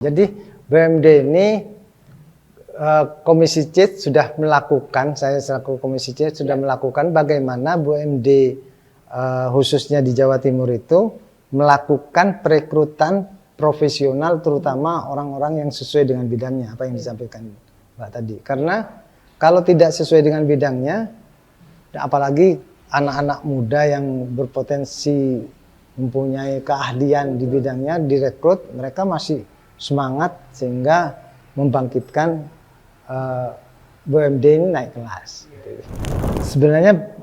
Jadi BUMD ini Komisi C sudah melakukan, saya selaku Komisi C sudah melakukan bagaimana BUMD khususnya di Jawa Timur itu melakukan perekrutan profesional, terutama orang-orang yang sesuai dengan bidangnya, apa yang disampaikan Mbak tadi. Karena kalau tidak sesuai dengan bidangnya, apalagi anak-anak muda yang berpotensi mempunyai keahlian di bidangnya direkrut, mereka masih semangat sehingga membangkitkan BUMD ini naik kelas. Sebenarnya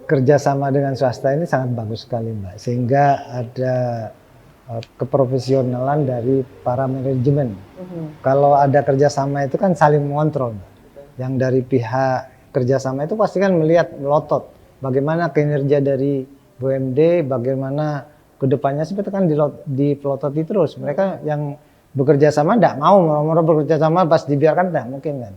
kerjasama dengan swasta ini sangat bagus sekali, Mbak, sehingga ada keprofesionalan dari para manajemen. Kalau ada kerjasama itu kan saling mengontrol, Mbak. Yang dari pihak kerjasama itu pasti kan melihat melotot bagaimana kinerja dari BUMD, bagaimana kedepannya seperti kan dipelototi terus. Mereka yang bekerja sama tidak mau, moro-moro bekerja sama pas dibiarkan tidak mungkin kan.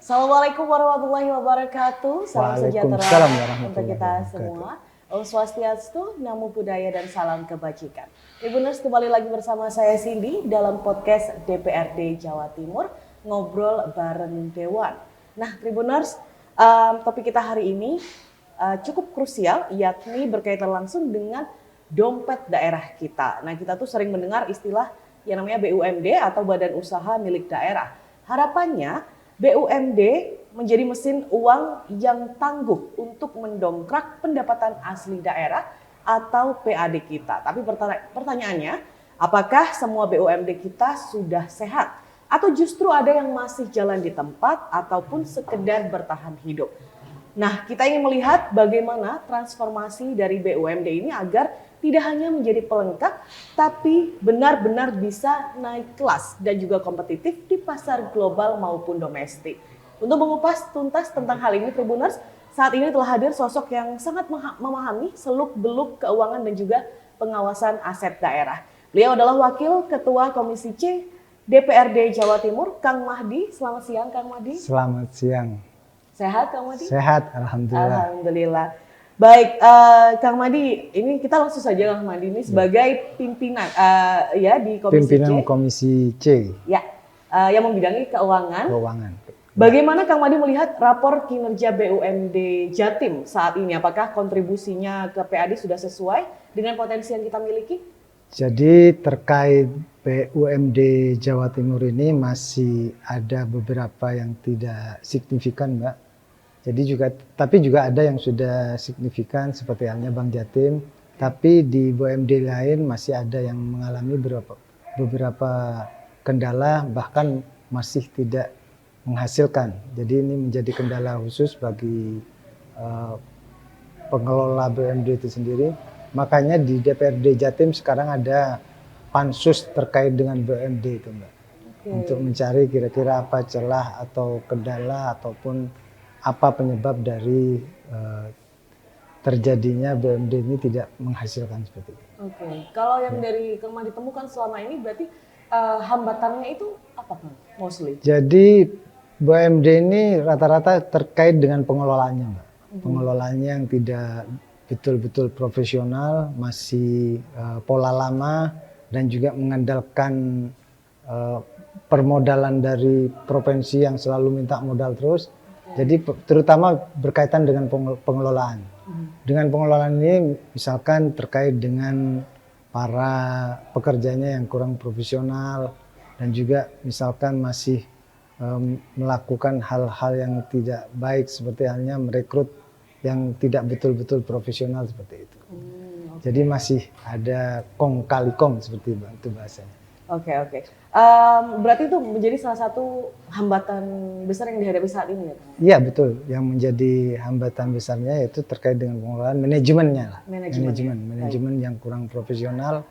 Assalamualaikum warahmatullahi wabarakatuh. Salam sejahtera untuk kita semua. Om Swastiastu, Namo Buddhaya, dan salam kebajikan. Tribuners, kembali lagi bersama saya Cindy dalam podcast DPRD Jawa Timur, Ngobrol Bareng Dewan. Nah, Tribuners, topik kita hari ini cukup krusial, yakni berkaitan langsung dengan dompet daerah kita. Nah, kita tuh sering mendengar istilah yang namanya BUMD atau Badan Usaha Milik Daerah. Harapannya BUMD menjadi mesin uang yang tangguh untuk mendongkrak pendapatan asli daerah atau PAD kita. Tapi pertanyaannya, apakah semua BUMD kita sudah sehat? Atau justru ada yang masih jalan di tempat ataupun sekedar bertahan hidup? Nah, kita ingin melihat bagaimana transformasi dari BUMD ini agar tidak hanya menjadi pelengkap, tapi benar-benar bisa naik kelas dan juga kompetitif di pasar global maupun domestik. Untuk mengupas tuntas tentang hal ini, Tribuners, saat ini telah hadir sosok yang sangat memahami seluk-beluk keuangan dan juga pengawasan aset daerah. Beliau adalah Wakil Ketua Komisi C DPRD Jawa Timur, Kang Mahdi. Selamat siang, Kang Mahdi. Selamat siang. Sehat, Kang Mahdi? Sehat, alhamdulillah. Alhamdulillah. Baik, Kang Mahdi, ini kita langsung saja Kang Mahdi ini sebagai pimpinan ya di Komisi Pimpinan C. Komisi C. Ya, yang membidangi keuangan. Keuangan. Bagaimana Kang Mahdi melihat rapor kinerja BUMD Jatim saat ini? Apakah kontribusinya ke PAD sudah sesuai dengan potensi yang kita miliki? Jadi terkait BUMD Jawa Timur ini masih ada beberapa yang tidak signifikan, Mbak. Tapi juga ada yang sudah signifikan seperti halnya Bank Jatim. Tapi di BUMD lain masih ada yang mengalami beberapa kendala, bahkan masih tidak menghasilkan. Jadi ini menjadi kendala khusus bagi pengelola BUMD itu sendiri. Makanya di DPRD Jatim sekarang ada pansus terkait dengan BUMD itu, Mbak. Untuk mencari kira-kira apa celah atau kendala ataupun apa penyebab dari terjadinya BUMD ini tidak menghasilkan seperti itu. Oke, kalau yang dari Kang Mahdi ditemukan selama ini berarti hambatannya itu apa, Kang? Mostly. Jadi BUMD ini rata-rata terkait dengan pengelolaannya, Mbak. Pengelolaannya yang tidak betul-betul profesional, masih pola lama dan juga mengandalkan permodalan dari provinsi yang selalu minta modal terus. Jadi terutama berkaitan dengan pengelolaan. Dengan pengelolaan ini misalkan terkait dengan para pekerjanya yang kurang profesional dan juga misalkan masih melakukan hal-hal yang tidak baik seperti halnya merekrut yang tidak betul-betul profesional seperti itu. Jadi masih ada kong kali kong seperti itu bahasanya. Oke. Berarti itu menjadi salah satu hambatan besar yang dihadapi saat ini ya, Kang? Iya betul. Yang menjadi hambatan besarnya yaitu terkait dengan pengelolaan manajemennya lah. Manajemen yang kurang profesional.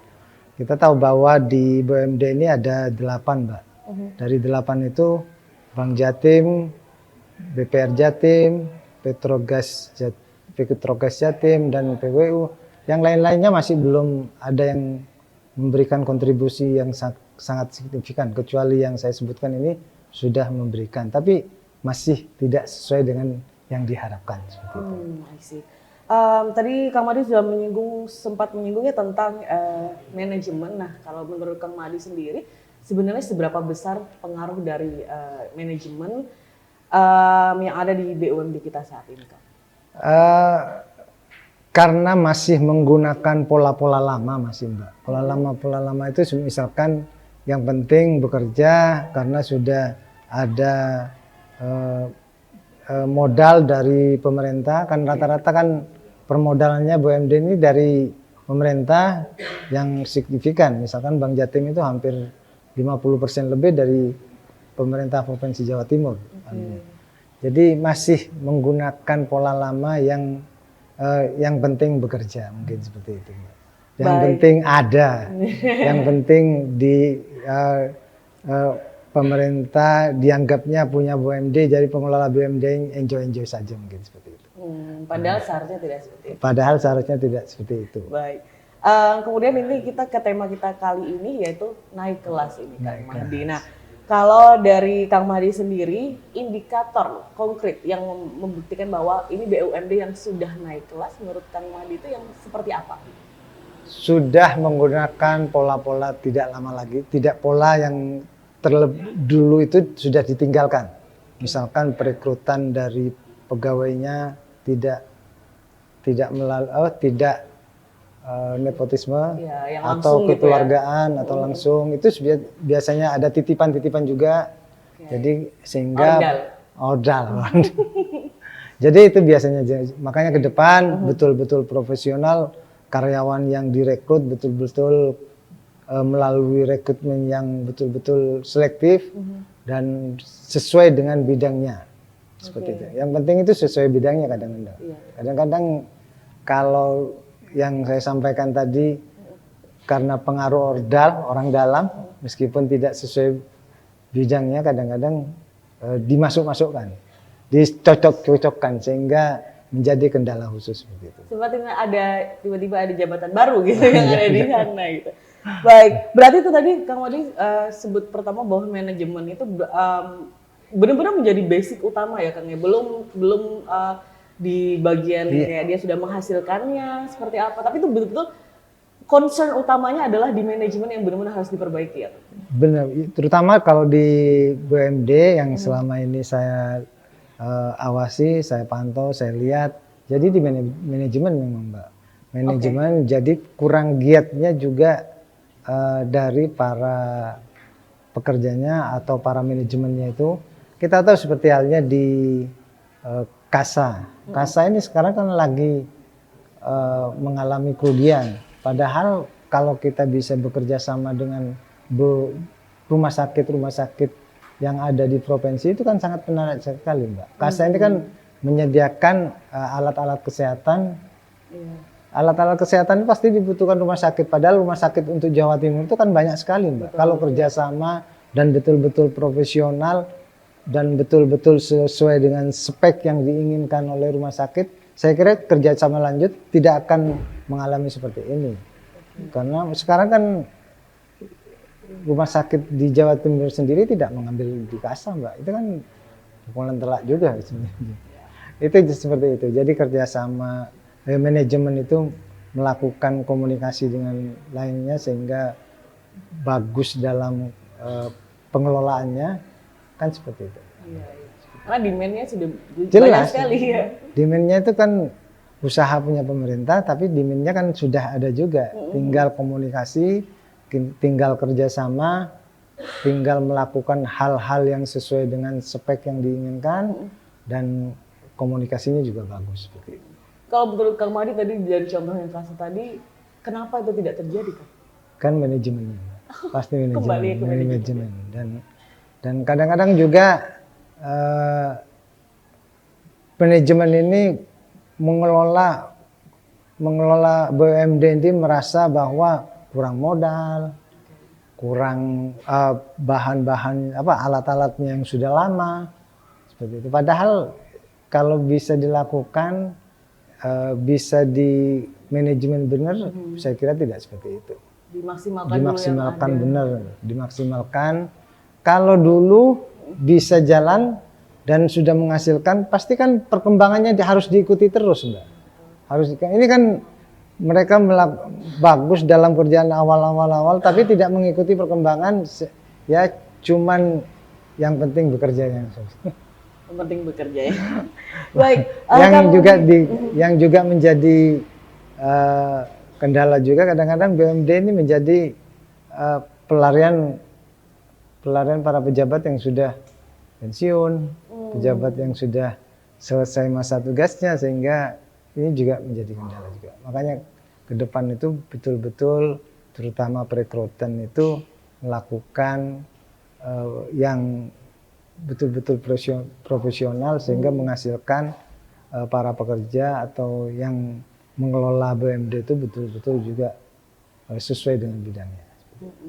Kita tahu bahwa di BUMD ini ada 8, Mbak. Dari 8 itu Bank Jatim, BPR Jatim, Petrogas Jatim, dan PWU. Yang lain-lainnya masih belum ada yang memberikan kontribusi yang sangat signifikan. Kecuali yang saya sebutkan ini sudah memberikan. Tapi masih tidak sesuai dengan yang diharapkan. Seperti itu. I see. Tadi Kang Madi sudah sempat menyinggungnya tentang manajemen. Nah, kalau menurut Kang Madi sendiri, sebenarnya seberapa besar pengaruh dari manajemen yang ada di BUMD kita saat ini, Kang? Karena masih menggunakan pola-pola lama masih, Mbak. Pola lama itu misalkan yang penting bekerja karena sudah ada modal dari pemerintah, kan rata-rata kan permodalannya BUMD ini dari pemerintah yang signifikan. Misalkan Bank Jatim itu hampir 50% lebih dari pemerintah Provinsi Jawa Timur. Jadi masih menggunakan pola lama yang penting bekerja, mungkin seperti itu. Yang penting ada, yang penting di pemerintah dianggapnya punya BUMD, jadi pengelola BUMD enjoy saja, mungkin seperti itu. Padahal seharusnya tidak seperti itu. Padahal seharusnya tidak seperti itu. Baik. Kemudian ini kita ke tema kita kali ini yaitu naik kelas ini, Kang Mahdi. Nah, kalau dari Kang Mahdi sendiri, indikator konkret yang membuktikan bahwa ini BUMD yang sudah naik kelas menurut Kang Mahdi itu yang seperti apa? Sudah menggunakan pola-pola tidak lama lagi, tidak pola yang dulu itu sudah ditinggalkan. Misalkan perekrutan dari pegawainya tidak nepotisme ya, atau kekeluargaan gitu ya. Atau langsung itu biasanya ada titipan-titipan juga. Jadi sehingga ordal. Jadi itu biasanya, makanya ke depan betul-betul profesional, karyawan yang direkrut betul-betul melalui rekrutmen yang betul-betul selektif dan sesuai dengan bidangnya. Seperti itu. Yang penting itu sesuai bidangnya kadang-kadang. Kadang-kadang kalau yang saya sampaikan tadi karena pengaruh orang dalam, meskipun tidak sesuai bidangnya, kadang-kadang dimasuk-masukkan, dicocok-cocokkan sehingga menjadi kendala khusus seperti itu. Tiba-tiba ada jabatan baru gitu yang ada di sana gitu. Baik, berarti itu tadi Kang Madi sebut pertama bahwa manajemen itu benar-benar menjadi basic utama ya, Kang ya. Belum di bagian kayak dia sudah menghasilkannya seperti apa, tapi itu betul-betul concern utamanya adalah di manajemen yang benar-benar harus diperbaiki ya. Benar, terutama kalau di BUMD yang selama ini saya awasi, saya pantau, saya lihat. Jadi di manajemen memang, Mbak. Manajemen jadi kurang giatnya juga dari para pekerjanya atau para manajemennya itu. Kita tahu seperti halnya di Kasa. Kasa ini sekarang kan lagi mengalami kerugian. Padahal kalau kita bisa bekerja sama dengan rumah sakit yang ada di provinsi itu kan sangat menarik sekali, Mbak. Kasa ini kan menyediakan alat-alat kesehatan. Alat-alat kesehatan pasti dibutuhkan rumah sakit. Padahal rumah sakit untuk Jawa Timur itu kan banyak sekali, Mbak. Kalau kerjasama dan betul-betul profesional dan betul-betul sesuai dengan spek yang diinginkan oleh rumah sakit, saya kira kerjasama lanjut tidak akan mengalami seperti ini. Karena sekarang kan rumah sakit di Jawa Timur sendiri tidak mengambil di Kasa, Mbak. Itu kan pukulan telak juga sebenarnya. Itu seperti itu. Jadi kerjasama manajemen itu melakukan komunikasi dengan lainnya sehingga bagus dalam pengelolaannya. Kan seperti itu. Karena demand-nya sudah jelas banyak sekali ya. Demand-nya itu kan usaha punya pemerintah, tapi demand-nya kan sudah ada juga. Tinggal komunikasi, tinggal kerjasama, tinggal melakukan hal-hal yang sesuai dengan spek yang diinginkan dan komunikasinya juga bagus seperti itu. Kalau menurut Kang Madi tadi dari contoh yang kasih tadi, kenapa itu tidak terjadi, Kang? Kan manajemennya, pasti Kembali ke manajemen. Dan kadang-kadang juga manajemen ini mengelola BUMD ini merasa bahwa kurang modal, kurang bahan-bahan alat-alatnya yang sudah lama seperti itu. Padahal kalau bisa dilakukan, bisa di manajemen benar, saya kira tidak seperti itu. Dimaksimalkan benar, dimaksimalkan. Kalau dulu bisa jalan dan sudah menghasilkan, pasti kan perkembangannya harus diikuti terus, Mbak. Ini kan mereka bagus dalam kerjaan awal, tapi tidak mengikuti perkembangan. Ya, cuman yang penting bekerja yang penting bekerja ya. Baik. Yang juga menjadi kendala juga kadang-kadang BUMD ini menjadi pelarian para pejabat yang sudah pensiun, pejabat yang sudah selesai masa tugasnya, sehingga ini juga menjadi kendala juga. Makanya ke depan itu betul-betul terutama perekrutan itu melakukan yang betul-betul profesional sehingga menghasilkan para pekerja atau yang mengelola BUMD itu betul-betul juga sesuai dengan bidangnya.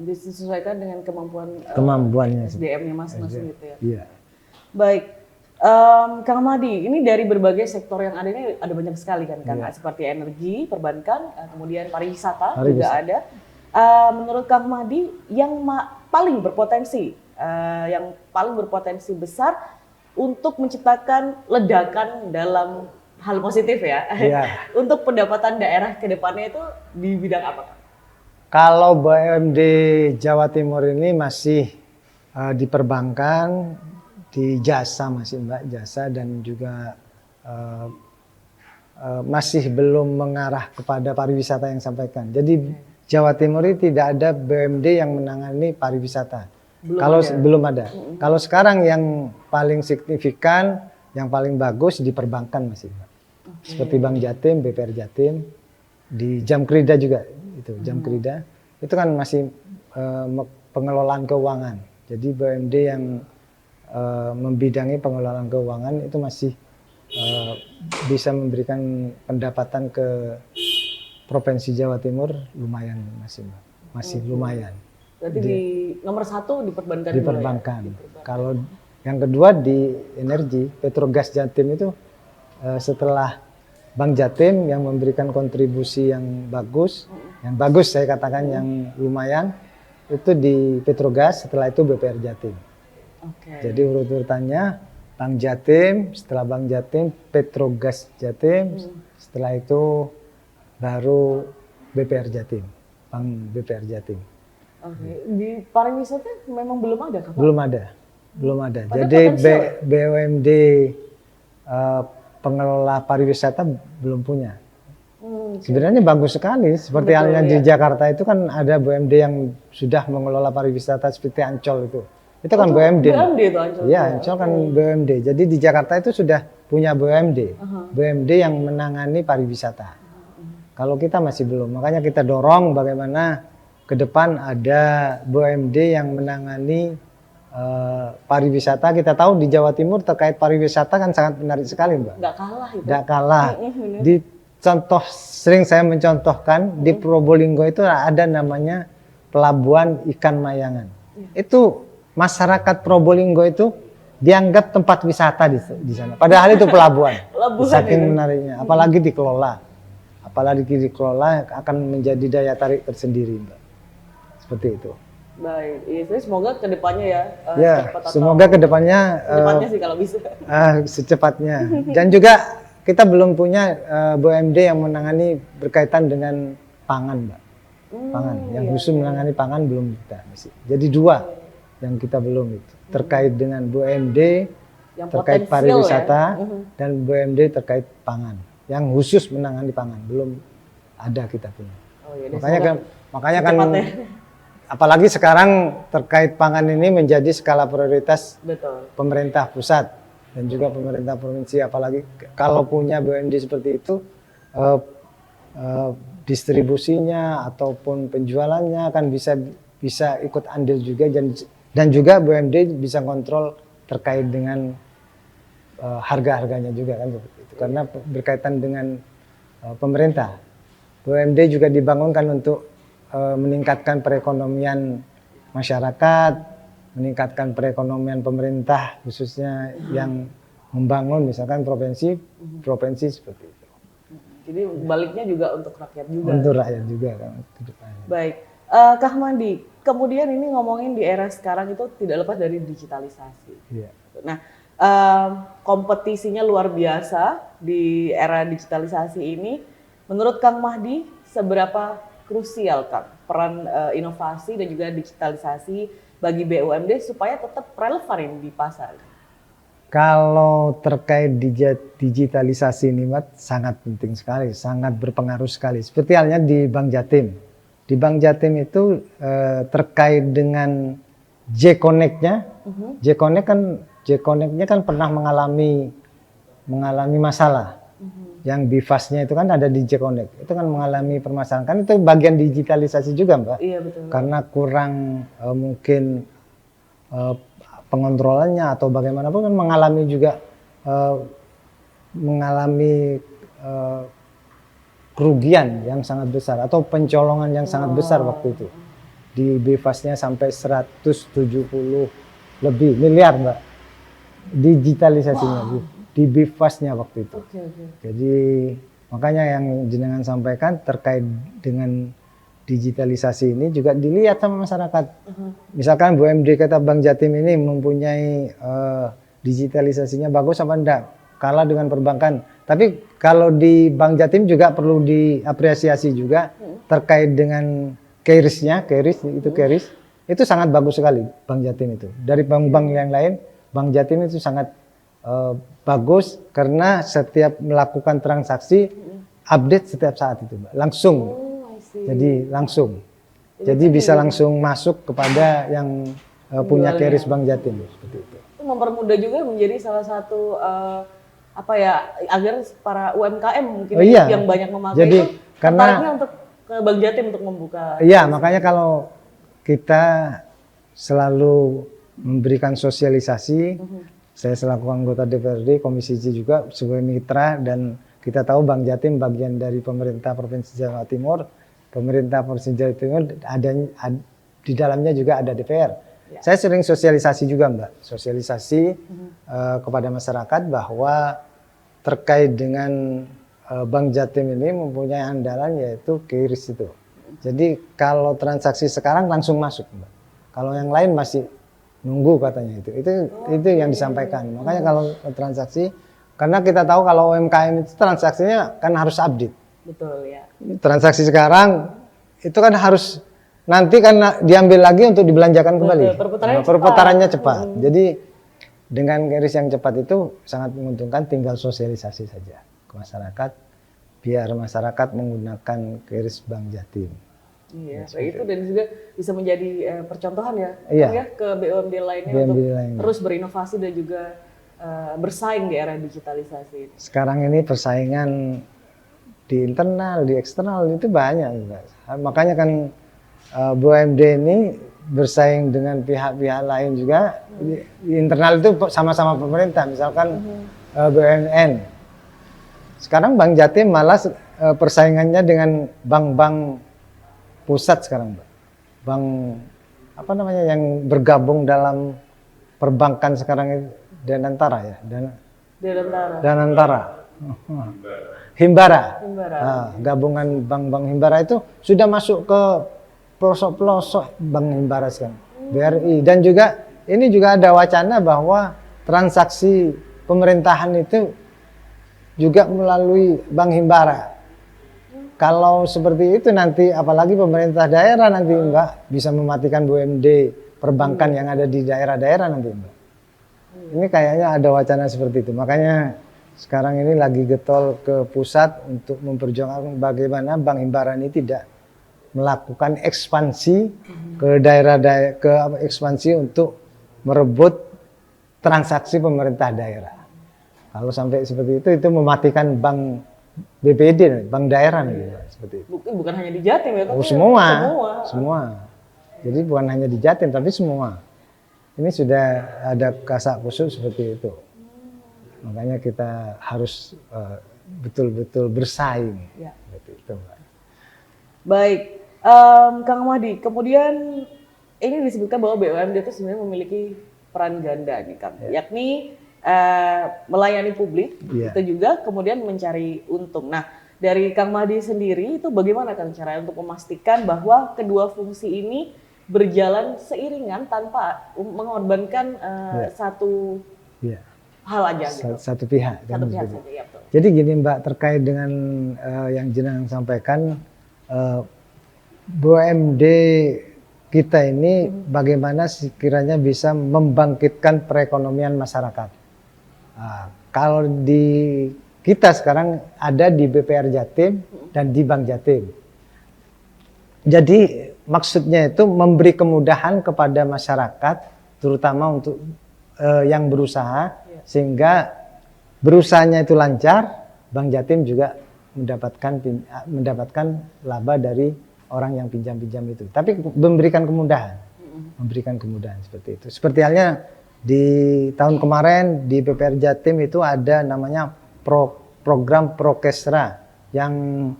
Disesuaikan dengan kemampuannya SDM-nya masing-masing gitu ya. Iya. Baik, Kang Madi, ini dari berbagai sektor yang ada ini ada banyak sekali kan, Kang, seperti energi, perbankan, kemudian pariwisata juga ada. Menurut Kang Madi, yang paling berpotensi besar untuk menciptakan ledakan dalam hal positif ya, untuk pendapatan daerah ke depannya itu di bidang apa, Kang? Kalau BUMD Jawa Timur ini masih di perbankan, di jasa masih Mbak, jasa, dan juga masih belum mengarah kepada pariwisata yang sampaikan. Jadi Jawa Timur ini tidak ada BUMD yang menangani pariwisata. Belum ada. Kalau sekarang yang paling signifikan, yang paling bagus di perbankan masih Mbak. Seperti Bank Jatim, BPR Jatim, di Jamkrida juga. Itu Jamkrida itu kan masih pengelolaan keuangan. Jadi BUMD yang membidangi pengelolaan keuangan itu masih bisa memberikan pendapatan ke Provinsi Jawa Timur lumayan masih lumayan. Berarti di nomor 1 di perbankan. Di perbankan. Kalau yang kedua di energi, Petrogas Jatim itu setelah Bank Jatim yang memberikan kontribusi yang bagus saya katakan yang lumayan, itu di Petrogas, setelah itu BPR Jatim. Jadi urut-urutannya Bank Jatim, setelah Bank Jatim Petrogas Jatim, setelah itu baru BPR Jatim, Bank BPR Jatim. Di pariwisata memang belum ada, Kak? Belum ada. Jadi BUMD pengelola pariwisata belum punya. Sebenarnya bagus sekali, seperti halnya di Jakarta itu kan ada BUMD yang sudah mengelola pariwisata seperti Ancol itu. Itu kan BUMD. Itu Ancol. Iya, Ancol kan BUMD. Jadi di Jakarta itu sudah punya BUMD. BUMD yang menangani pariwisata. Kalau kita masih belum. Makanya kita dorong bagaimana ke depan ada BUMD yang menangani pariwisata. Kita tahu di Jawa Timur terkait pariwisata kan sangat menarik sekali, Mbak. Nggak kalah. Sering saya mencontohkan di Probolinggo itu ada namanya Pelabuhan Ikan Mayangan. Itu masyarakat Probolinggo itu dianggap tempat wisata di sana. Padahal itu pelabuhan. Saking menariknya. Apalagi dikelola akan menjadi daya tarik tersendiri, Mbak. Seperti itu. Baik, semoga kedepannya semoga kedepannya sih kalau bisa. Secepatnya. Dan juga kita belum punya BUMD yang menangani berkaitan dengan pangan, Mbak. Pangan, yang khusus menangani pangan belum kita masih. Jadi 2 yang kita belum itu terkait dengan BUMD yang terkait pariwisata dan BUMD terkait pangan, yang khusus menangani pangan belum ada kita punya. Makanya kan apalagi sekarang terkait pangan ini menjadi skala prioritas Betul. pemerintah pusat dan juga pemerintah provinsi. Apalagi kalau punya BUMD seperti itu, eh, distribusinya ataupun penjualannya akan bisa ikut andil juga, dan juga BUMD bisa kontrol terkait dengan harga-harganya juga kan seperti itu, karena berkaitan dengan pemerintah. BUMD juga dibangunkan untuk meningkatkan perekonomian masyarakat, meningkatkan perekonomian pemerintah khususnya yang membangun misalkan provinsi seperti itu. Jadi baliknya juga untuk rakyat juga. Untuk rakyat juga kan. Baik, Kak Mandi, kemudian ini ngomongin di era sekarang itu tidak lepas dari digitalisasi. Iya. Nah, kompetisinya luar biasa di era digitalisasi ini. Menurut Kang Mahdi, seberapa krusial Kang peran inovasi dan juga digitalisasi bagi BUMD supaya tetap relevan di pasar? Kalau terkait digitalisasi ini, Mat, sangat penting sekali, sangat berpengaruh sekali. Seperti halnya di Bank Jatim. Di Bank Jatim itu terkait dengan J-Connect-nya, J-Connect-nya kan pernah mengalami masalah. Yang BIFAS-nya itu kan ada di J-Connect. Itu kan mengalami permasalahan. Kan itu bagian digitalisasi juga, Mbak. Iya, betul. Karena kurang mungkin pengontrolannya atau bagaimanapun kan mengalami juga kerugian yang sangat besar atau pencolongan yang sangat besar waktu itu. Di BIFAS-nya sampai 170 lebih miliar, Mbak. Digitalisasinya di BIFAS-nya waktu itu. Jadi makanya yang jenengan sampaikan terkait dengan digitalisasi ini juga dilihat sama masyarakat. Misalkan BUMD kata Bank Jatim ini mempunyai digitalisasinya bagus apa enggak, kalah dengan perbankan. Tapi kalau di Bank Jatim juga perlu diapresiasi juga terkait dengan KRIS-nya, KRIS itu sangat bagus sekali Bank Jatim itu. Dari bank-bank yang lain, Bank Jatim itu sangat bagus karena setiap melakukan transaksi update setiap saat itu, Mbak. Langsung. Jadi langsung. Jadi bisa langsung masuk kepada yang punya KRIS Bank Jatim seperti itu. Itu mempermudah juga menjadi salah satu agar para UMKM mungkin yang banyak memakai jadi, itu tertariknya untuk ke Bank Jatim untuk membuka. Iya, makanya kalau kita selalu memberikan sosialisasi, saya selaku anggota DPRD, Komisi C juga sebagai mitra, dan kita tahu Bank Jatim bagian dari pemerintah Provinsi Jawa Timur. Pemerintah Provinsi Jawa Timur di dalamnya juga ada DPR. Ya. Saya sering sosialisasi juga, Mbak. Sosialisasi kepada masyarakat bahwa terkait dengan Bank Jatim ini mempunyai andalan yaitu KRIS itu. Jadi kalau transaksi sekarang langsung masuk, Mbak. Kalau yang lain masih nunggu katanya itu yang disampaikan. Makanya kalau transaksi, karena kita tahu kalau UMKM itu transaksinya kan harus update. Betul ya. Transaksi sekarang itu kan harus nanti kan diambil lagi untuk dibelanjakan kembali. Perputarannya cepat. Jadi dengan KRIS yang cepat itu sangat menguntungkan, tinggal sosialisasi saja ke masyarakat biar masyarakat menggunakan KRIS Bank Jatim. Iya, itu dan juga bisa menjadi percontohan ya ke BUMD lainnya untuk terus berinovasi dan juga bersaing di era digitalisasi. Sekarang ini persaingan di internal, di eksternal itu banyak. Makanya kan BUMD ini bersaing dengan pihak-pihak lain juga. Di internal itu sama-sama pemerintah, misalkan BUMN. Sekarang Bank Jatim malah persaingannya dengan bank-bank pusat sekarang, Mbak. Bank yang bergabung dalam perbankan sekarang itu Danantara ya, Danantara. Himbara. Nah, gabungan bank-bank Himbara itu sudah masuk ke pelosok-pelosok Bank Himbara sekarang. BRI, dan juga ini juga ada wacana bahwa transaksi pemerintahan itu juga melalui Bank Himbara. Kalau seperti itu nanti apalagi pemerintah daerah nanti Mbak bisa mematikan BUMD perbankan yang ada di daerah-daerah nanti, Mbak. Ini kayaknya ada wacana seperti itu. Makanya sekarang ini lagi getol ke pusat untuk memperjuangkan bagaimana Bank Himbara ini tidak melakukan ekspansi ke daerah-daerah, ekspansi untuk merebut transaksi pemerintah daerah. Kalau sampai seperti itu mematikan bank BPD, bank daerah nih, seperti itu. Bukan hanya di Jatim ya, tapi semua. Jadi bukan hanya di Jatim, tapi semua. Ini sudah ada kasak kusuk seperti itu. Makanya kita harus betul-betul bersaing. Ya. Seperti itu, Mbak. Baik, Kang Mahdi, kemudian ini disebutkan bahwa BUMD itu sebenarnya memiliki peran ganda nih, Kang. Yakni melayani publik, itu juga kemudian mencari untung. Nah, dari Kang Mahdi sendiri itu bagaimana Kang caranya untuk memastikan bahwa kedua fungsi ini berjalan seiringan tanpa mengorbankan satu hal aja gitu. Satu pihak. Satu pihak saja, ya betul. Jadi gini Mbak, terkait dengan yang jenengan sampaikan, BUMD kita ini bagaimana sekiranya bisa membangkitkan perekonomian masyarakat. Kalau di kita sekarang ada di BPR Jatim dan di Bank Jatim. Jadi maksudnya itu memberi kemudahan kepada masyarakat, terutama untuk yang berusaha, sehingga berusahanya itu lancar. Bank Jatim juga mendapatkan laba dari orang yang pinjam-pinjam itu. Tapi memberikan kemudahan seperti itu. Seperti halnya di tahun kemarin di BPR Jatim itu ada namanya program Prokesra yang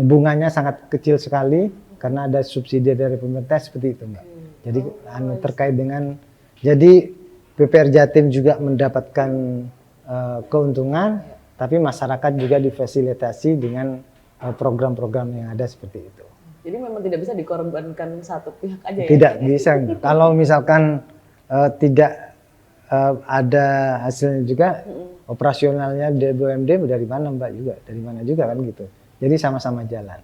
bunganya sangat kecil sekali karena ada subsidi dari pemerintah seperti itu, Mbak. Jadi terkait dengan, jadi BPR Jatim juga mendapatkan keuntungan, tapi masyarakat juga difasilitasi dengan program-program yang ada seperti itu. Jadi memang tidak bisa dikorbankan satu pihak aja ya? Tidak bisa. Kalau misalkan tidak ada hasilnya juga, operasionalnya di BUMD dari mana Mbak juga, dari mana juga kan gitu. Jadi sama-sama jalan.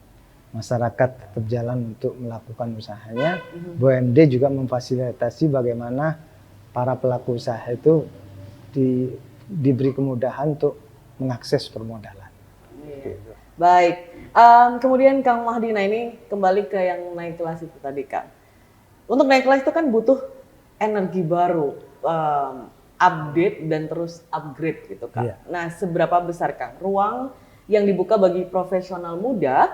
Masyarakat tetap jalan untuk melakukan usahanya. BUMD juga memfasilitasi bagaimana para pelaku usaha itu diberi kemudahan untuk mengakses permodalan. Gitu. Baik. Kemudian Kang Mahdi, nah ini kembali ke yang naik kelas itu tadi, Kang. Untuk naik kelas itu kan butuh energi baru, update dan terus upgrade gitu, Kang. Iya. Nah, seberapa besar, Kang, ruang yang dibuka bagi profesional muda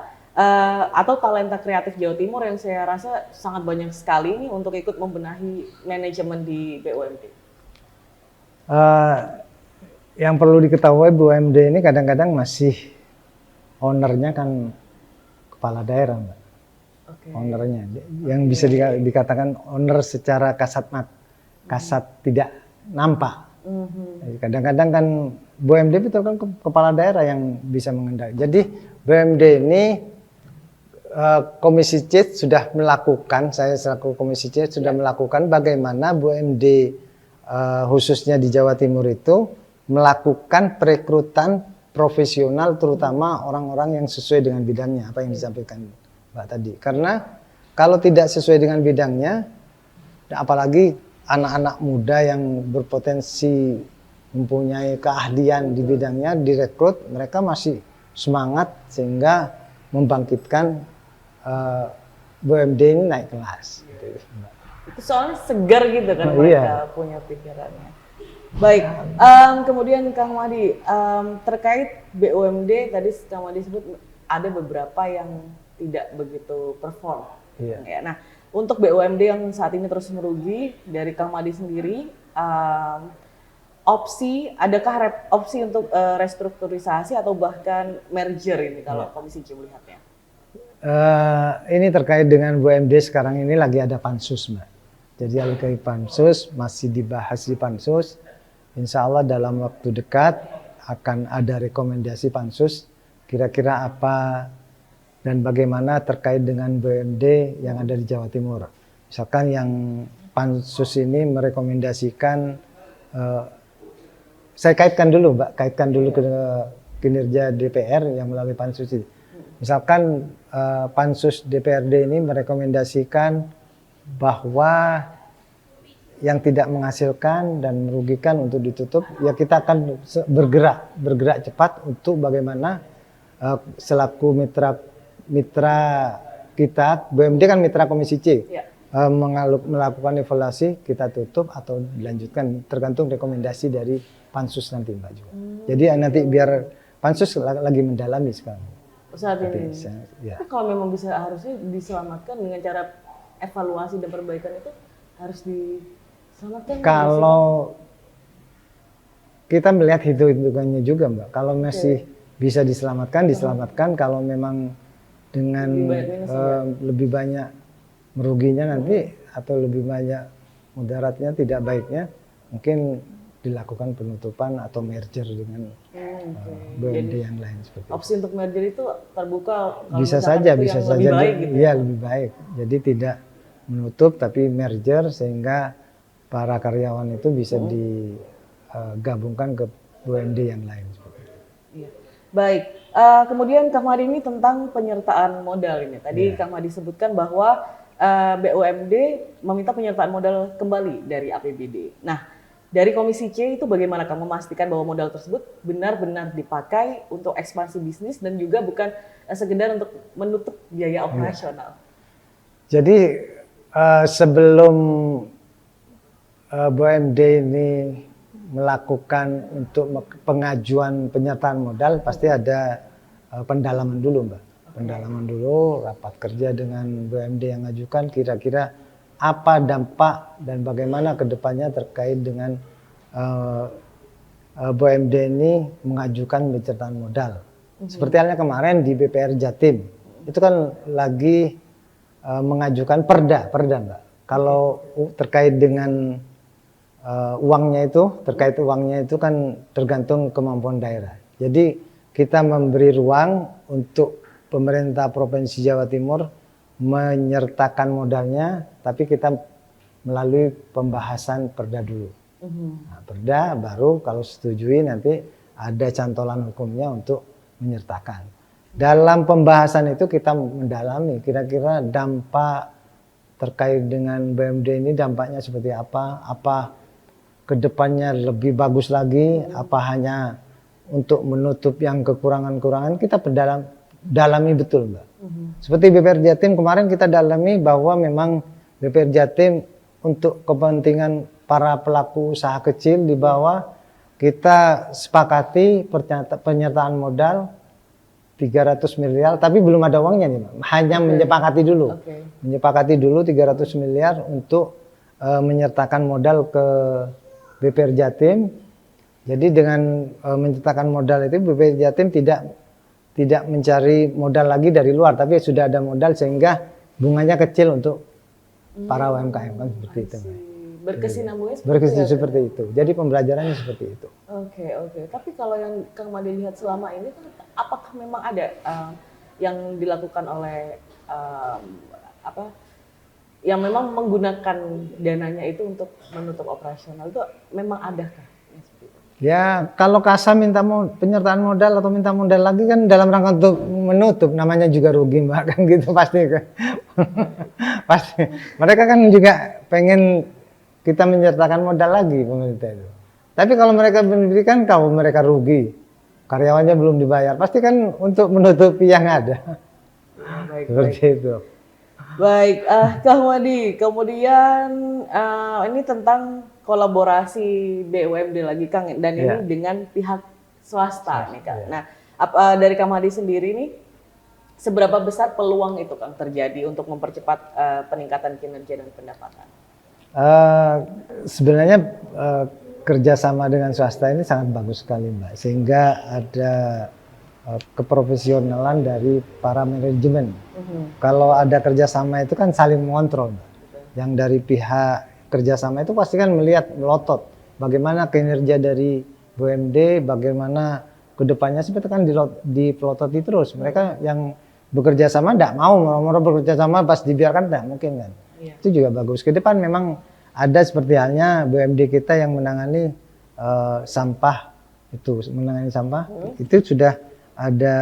atau talenta kreatif Jawa Timur yang saya rasa sangat banyak sekali nih untuk ikut membenahi manajemen di BUMD? Yang perlu diketahui, BUMD ini kadang-kadang masih ownernya kan kepala daerah, Mbak. Okay. Ownernya, yang bisa dikatakan owner secara kasat tidak nampak. Kadang-kadang kan BUMD itu kan kepala daerah yang bisa mengendalikan. Jadi BUMD ini Komisi C sudah melakukan, saya selaku Komisi C sudah melakukan bagaimana BUMD khususnya di Jawa Timur itu melakukan perekrutan profesional, terutama orang-orang yang sesuai dengan bidangnya, apa yang disampaikan Mbak tadi. Karena kalau tidak sesuai dengan bidangnya, apalagi anak-anak muda yang berpotensi mempunyai keahlian di bidangnya direkrut, mereka masih semangat sehingga membangkitkan BUMD ini naik kelas. Itu soalnya segar gitu kan mereka punya pikirannya. Baik, kemudian Kang Mahdi, terkait BUMD tadi Kang Mahdi sebut ada beberapa yang tidak begitu perform. Ya, nah, untuk BUMD yang saat ini terus merugi, dari Kang Mahdi sendiri, adakah opsi untuk restrukturisasi atau bahkan merger ini kalau Komisi C melihatnya? Ini terkait dengan BUMD sekarang ini lagi ada pansus, Mbak. Jadi alokasi pansus masih dibahas di pansus. Insya Allah dalam waktu dekat akan ada rekomendasi pansus kira-kira apa dan bagaimana terkait dengan BUMD yang ada di Jawa Timur. Misalkan yang pansus ini merekomendasikan, saya kaitkan dulu Mbak, ke kinerja DPR yang melalui pansus ini. Misalkan pansus DPRD ini merekomendasikan bahwa yang tidak menghasilkan dan merugikan untuk ditutup, ya kita akan bergerak cepat untuk bagaimana selaku mitra mitra kita, BUMD kan mitra Komisi C, Ya. melakukan evaluasi, kita tutup atau dilanjutkan tergantung rekomendasi dari Pansus nanti Mbak juga. Jadi nanti biar Pansus lagi mendalami sekarang. Saat ini. Ya. Tapi kalau memang bisa harusnya diselamatkan dengan cara evaluasi dan perbaikan itu harus diselamatkan. Kalau kita melihat hitung-hitungannya juga Mbak, kalau masih bisa diselamatkan. Kalau memang dengan lebih banyak meruginya nanti atau lebih banyak mudaratnya, tidak baiknya, mungkin dilakukan penutupan atau merger dengan BUMD yang lain seperti opsi untuk merger itu terbuka. Bisa saja lebih baik, gitu iya lebih baik. Jadi tidak menutup tapi merger sehingga para karyawan itu bisa digabungkan ke BUMD yang lain seperti itu. Iya. Baik, kemudian Kang Mahdi ini tentang penyertaan modal ini. Tadi Kang Mahdi sebutkan bahwa BUMD meminta penyertaan modal kembali dari APBD. Nah, dari Komisi C itu bagaimana Kang memastikan bahwa modal tersebut benar-benar dipakai untuk ekspansi bisnis dan juga bukan sekedar untuk menutup biaya operasional? Jadi sebelum BUMD ini melakukan untuk pengajuan penyertaan modal pasti ada pendalaman dulu Mbak. Pendalaman dulu, rapat kerja dengan BUMD yang ngajukan kira-kira apa dampak dan bagaimana kedepannya terkait dengan BUMD ini mengajukan penyertaan modal. Seperti halnya kemarin di BPR Jatim, itu kan lagi mengajukan perda Mbak. Kalau terkait dengan uangnya itu kan tergantung kemampuan daerah. Jadi kita memberi ruang untuk pemerintah Provinsi Jawa Timur menyertakan modalnya, tapi kita melalui pembahasan perda dulu. Nah, perda baru kalau setujui nanti ada cantolan hukumnya untuk menyertakan. Dalam pembahasan itu kita mendalami kira-kira dampak terkait dengan BUMD ini dampaknya seperti apa kedepannya lebih bagus lagi, apa hanya untuk menutup yang kekurangan-kekurangan, kita dalami betul Mbak. Seperti BPR Jatim kemarin kita dalami bahwa memang BPR Jatim untuk kepentingan para pelaku usaha kecil di bawah kita sepakati penyertaan modal 300 miliar tapi belum ada uangnya nih Mbak. Hanya menyepakati dulu. Menyepakati dulu 300 miliar untuk menyertakan modal ke BPR Jatim. Jadi dengan menyertakan modal itu BPR Jatim tidak mencari modal lagi dari luar, tapi sudah ada modal sehingga bunganya kecil untuk para UMKM kan seperti itu. Berkesinambungannya seperti itu. Jadi pembelajarannya seperti itu. Oke. Tapi kalau yang Kang Mahdi lihat selama ini, apakah memang ada yang dilakukan oleh yang memang menggunakan dananya itu untuk menutup operasional itu memang adakah? Ya, kalau Kasa minta penyertaan modal atau minta modal lagi kan dalam rangka untuk menutup, namanya juga rugi Mbak, kan gitu pasti kan. Pasti. Mereka kan juga pengen kita menyertakan modal lagi pemerintah itu. Tapi kalau mereka berikan, kalau mereka rugi, karyawannya belum dibayar, pasti kan untuk menutupi yang ada. Seperti itu. Baik, Kang Mahdi, kemudian ini tentang kolaborasi BUMD lagi Kang, dan ini dengan pihak swasta nih Kang. Nah, dari Kang Mahdi sendiri nih, seberapa besar peluang itu Kang terjadi untuk mempercepat peningkatan kinerja dan pendapatan? Sebenarnya kerjasama dengan swasta ini sangat bagus sekali Mbak, sehingga ada keprofesionalan dari para manajemen. Kalau ada kerjasama itu kan saling mengontrol. Yang dari pihak kerjasama itu pasti kan melotot bagaimana kinerja dari BUMD, bagaimana kedepannya seperti kan dipelototi terus. Mereka yang bekerja sama tidak mau bekerja sama pas dibiarkan tidak mungkin kan. Itu juga bagus. Ke depan memang ada seperti halnya BUMD kita yang menangani sampah itu, itu sudah ada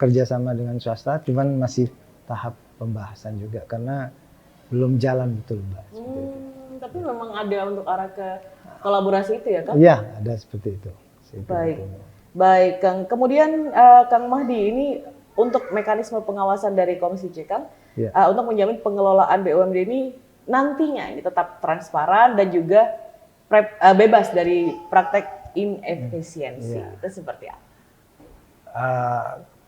kerjasama dengan swasta, cuman masih tahap pembahasan juga karena belum jalan betul Mbak. Tapi memang ada untuk arah ke kolaborasi itu ya Kang? Iya, ada seperti itu. Baik Kang. Kemudian Kang Mahdi ini untuk mekanisme pengawasan dari Komisi C, Kang, Ya. untuk menjamin pengelolaan BUMD ini nantinya ini tetap transparan dan juga bebas dari praktek inefisiensi. Ya. Itu seperti apa?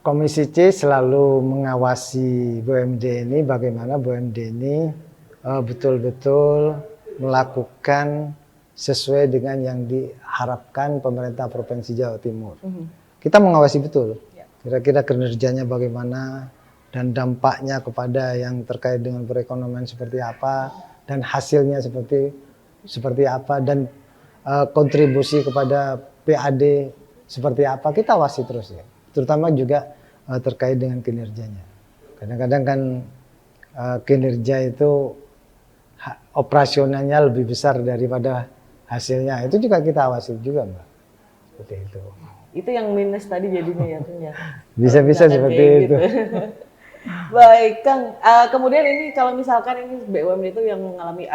Komisi C selalu mengawasi BUMD ini, bagaimana BUMD ini betul-betul melakukan sesuai dengan yang diharapkan pemerintah Provinsi Jawa Timur. Kita mengawasi betul, kira-kira kinerjanya bagaimana dan dampaknya kepada yang terkait dengan perekonomian seperti apa dan hasilnya seperti apa dan kontribusi kepada PAD seperti apa, kita awasi terus ya. Terutama juga terkait dengan kinerjanya. Kadang-kadang kan kinerja itu operasionalnya lebih besar daripada hasilnya. Itu juga kita awasi juga, Mbak. Seperti itu. Itu yang minus tadi jadinya ya, Kang, ya. Bisa-bisa seperti itu. Baik, Kang. Kemudian ini kalau misalkan ini BUMD itu yang mengalami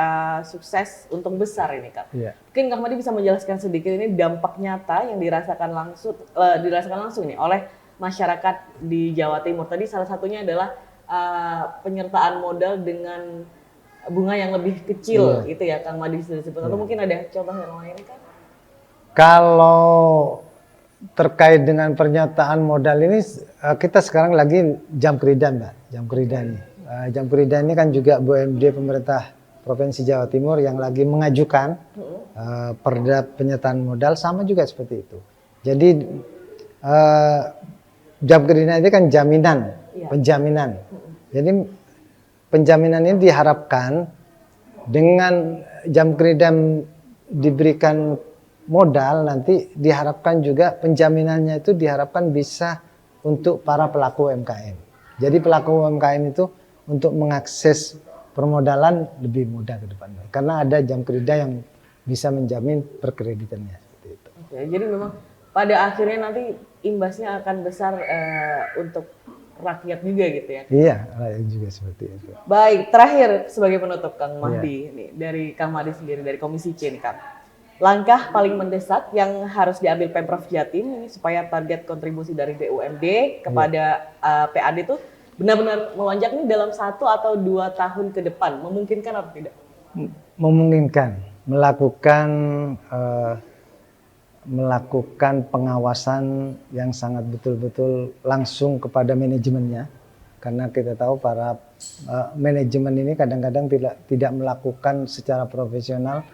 sukses untung besar ini, Kang. Iya. Mungkin Kang Madi bisa menjelaskan sedikit ini dampak nyata yang dirasakan langsung nih oleh masyarakat di Jawa Timur. Tadi salah satunya adalah penyertaan modal dengan bunga yang lebih kecil, gitu ya, Kang Madi sudah sebut. Atau mungkin ada contoh yang lain, Kang? Kalau terkait dengan pernyataan modal ini, kita sekarang lagi jam keridan, Mbak. Jam keridan ini. Jam keridan ini kan juga BUMD pemerintah Provinsi Jawa Timur yang lagi mengajukan perda penyertaan modal, sama juga seperti itu. Jadi jam keridan ini kan jaminan, penjaminan. Jadi penjaminan ini diharapkan dengan jam keridan diberikan modal, nanti diharapkan juga penjaminannya itu diharapkan bisa untuk para pelaku UMKM. Jadi pelaku UMKM itu untuk mengakses permodalan lebih mudah ke depannya. Karena ada jam kredit yang bisa menjamin perkreditannya. Seperti itu. Oke, jadi memang pada akhirnya nanti imbasnya akan besar untuk rakyat juga gitu ya? Iya, rakyat juga seperti itu. Baik, terakhir sebagai penutup Kang Mahdi, nih, dari Kang Mahdi sendiri, dari Komisi C nih Kang. Langkah paling mendesak yang harus diambil Pemprov Jatim ini supaya target kontribusi dari BUMD kepada PAD itu benar-benar melonjak nih dalam 1 atau 2 tahun ke depan, memungkinkan atau tidak? Memungkinkan, melakukan pengawasan yang sangat betul-betul langsung kepada manajemennya, karena kita tahu para manajemen ini kadang-kadang tidak melakukan secara profesional.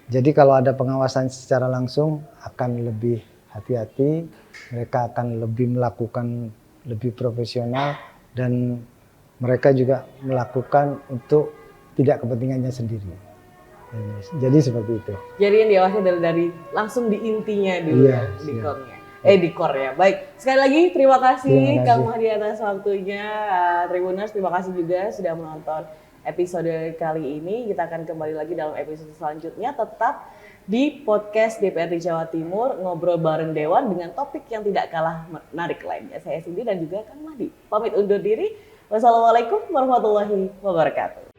Jadi kalau ada pengawasan secara langsung akan lebih hati-hati, mereka akan lebih melakukan lebih profesional, dan mereka juga melakukan untuk tidak kepentingannya sendiri. Jadi seperti itu. Jadi yang diawasi dari langsung di intinya dulu, iya, di core-nya. Di core ya. Baik, sekali lagi terima kasih Kang Mahdi atas waktunya. Tribuners, terima kasih juga sudah menonton episode kali ini. Kita akan kembali lagi dalam episode selanjutnya, tetap di podcast DPRD Jawa Timur, ngobrol bareng Dewan dengan topik yang tidak kalah menarik lainnya. Saya Cindy dan juga Kang Mahdi pamit undur diri. Wassalamualaikum warahmatullahi wabarakatuh.